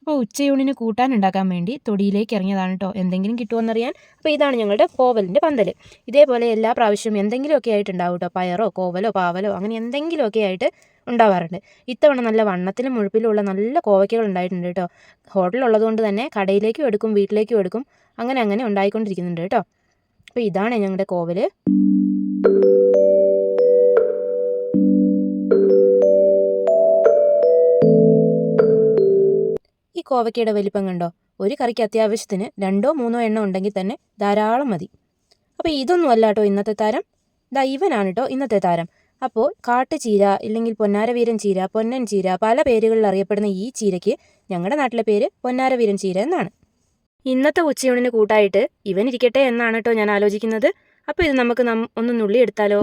അപ്പോൾ ഉച്ചയൂണിന് കൂട്ടാനുണ്ടാക്കാൻ വേണ്ടി തൊടിയിലേക്ക് ഇറങ്ങിയതാണ് കേട്ടോ, എന്തെങ്കിലും കിട്ടുമെന്നറിയാൻ. അപ്പോൾ ഇതാണ് ഞങ്ങളുടെ കോവലിൻ്റെ പന്തൽ. ഇതേപോലെ എല്ലാ പ്രാവശ്യവും എന്തെങ്കിലുമൊക്കെ ആയിട്ടുണ്ടാവും കേട്ടോ, പയറോ കോവലോ പാവലോ അങ്ങനെ എന്തെങ്കിലുമൊക്കെ ആയിട്ട് ഉണ്ടാവാറുണ്ട്. ഇത്തവണ നല്ല വണ്ണത്തിലും മുഴുപ്പിലും ഉള്ള നല്ല കോവയ്ക്കകൾ ഉണ്ടായിട്ടുണ്ട് കേട്ടോ. ഹോട്ടലുള്ളതുകൊണ്ട് തന്നെ കടയിലേക്കും എടുക്കും വീട്ടിലേക്കും എടുക്കും, അങ്ങനെ അങ്ങനെ ഉണ്ടായിക്കൊണ്ടിരിക്കുന്നുണ്ട് കേട്ടോ. അപ്പോൾ ഇതാണ് ഞങ്ങളുടെ കോവൽ. ഈ കോവയ്ക്കയുടെ വലിപ്പം കണ്ടോ, ഒരു കറിക്ക് അത്യാവശ്യത്തിന് 2-3 എണ്ണം ഉണ്ടെങ്കിൽ തന്നെ ധാരാളം മതി. അപ്പോൾ ഇതൊന്നും അല്ല കേട്ടോ ഇന്നത്തെ താരം, ഇവനാണ് കേട്ടോ ഇന്നത്തെ താരം. അപ്പോൾ കാട്ടുചീര ഇല്ലെങ്കിൽ പൊന്നാരവീരൻ ചീര, പൊന്നൻ ചീര, പല പേരുകളിൽ അറിയപ്പെടുന്ന ഈ ചീരയ്ക്ക് ഞങ്ങളുടെ നാട്ടിലെ പേര് പൊന്നാരവീരൻ ചീര എന്നാണ്. ഇന്നത്തെ ഉച്ചയൂണിന് കൂട്ടായിട്ട് ഇവൻ ഇരിക്കട്ടെ എന്നാണ് കേട്ടോ ഞാൻ ആലോചിക്കുന്നത്. അപ്പോൾ ഇത് നമുക്ക് ഒന്ന് നുള്ളി എടുത്താലോ.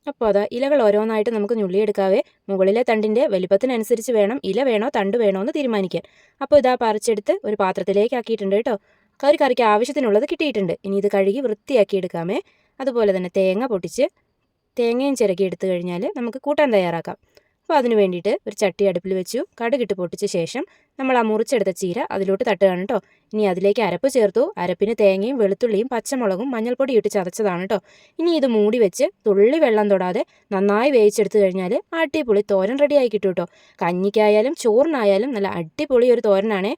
അപ്പോൾ അതാ ഇലകൾ ഓരോന്നായിട്ട് നമുക്ക് ഞുള്ളിയെടുക്കാവേ. മുകളിലെ തണ്ടിൻ്റെ വലിപ്പത്തിനനുസരിച്ച് വേണം ഇല വേണോ തണ്ട് വേണോ എന്ന് തീരുമാനിക്കാൻ. അപ്പോൾ ഇതാ പറിച്ചെടുത്ത് ഒരു പാത്രത്തിലേക്ക് ആക്കിയിട്ടുണ്ട് കേട്ടോ. കറിക്ക് ആവശ്യത്തിനുള്ളത് കിട്ടിയിട്ടുണ്ട്. ഇനി ഇത് കഴുകി വൃത്തിയാക്കി എടുക്കാമേ. അതുപോലെ തന്നെ തേങ്ങ പൊട്ടിച്ച് തേങ്ങയും ചിരകി എടുത്തു കഴിഞ്ഞാൽ നമുക്ക് കൂട്ടാൻ തയ്യാറാക്കാം. അപ്പോൾ അതിന് വേണ്ടിയിട്ട് ഒരു ചട്ടി അടുപ്പിൽ വെച്ചു. കടുകിട്ട് പൊട്ടിച്ച ശേഷം നമ്മൾ ആ മുറിച്ചെടുത്ത ചീര അതിലോട്ട് തട്ടുകയാണ് കേട്ടോ. ഇനി അതിലേക്ക് അരപ്പ് ചേർത്തു. അരപ്പിന് തേങ്ങയും വെളുത്തുള്ളിയും പച്ചമുളകും മഞ്ഞൾപ്പൊടി ഇട്ട് ചതച്ചതാണ് കേട്ടോ. ഇനി ഇത് മൂടി വെച്ച് തുള്ളി വെള്ളം തൊടാതെ നന്നായി വേവിച്ചെടുത്ത് കഴിഞ്ഞാൽ അടിപൊളി തോരൻ റെഡിയായി കിട്ടും കേട്ടോ. കഞ്ഞിക്കായാലും ചോറിനായാലും നല്ല അടിപൊളി ഒരു തോരനാണേ.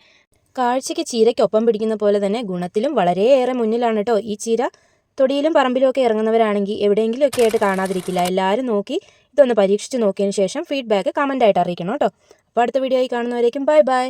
കാഴ്ചയ്ക്ക് ചീരയ്ക്കൊപ്പം പിടിക്കുന്ന പോലെ തന്നെ ഗുണത്തിലും വളരെയേറെ മുന്നിലാണ് കേട്ടോ ഈ ചീര. തൊടിയിലും പറമ്പിലും ഒക്കെ ഇറങ്ങുന്നവരാണെങ്കിൽ എവിടെയെങ്കിലുമൊക്കെ ആയിട്ട് കാണാതിരിക്കില്ല. എല്ലാവരും നോക്കി ഇതൊന്ന് പരീക്ഷിച്ച് നോക്കിയതിന് ശേഷം ഫീഡ്ബാക്ക് കമൻ്റായിട്ട് അറിയിക്കണം കേട്ടോ. അപ്പോൾ അടുത്ത വീഡിയോ ആയി കാണുന്നവരേക്കും ബൈ ബൈ.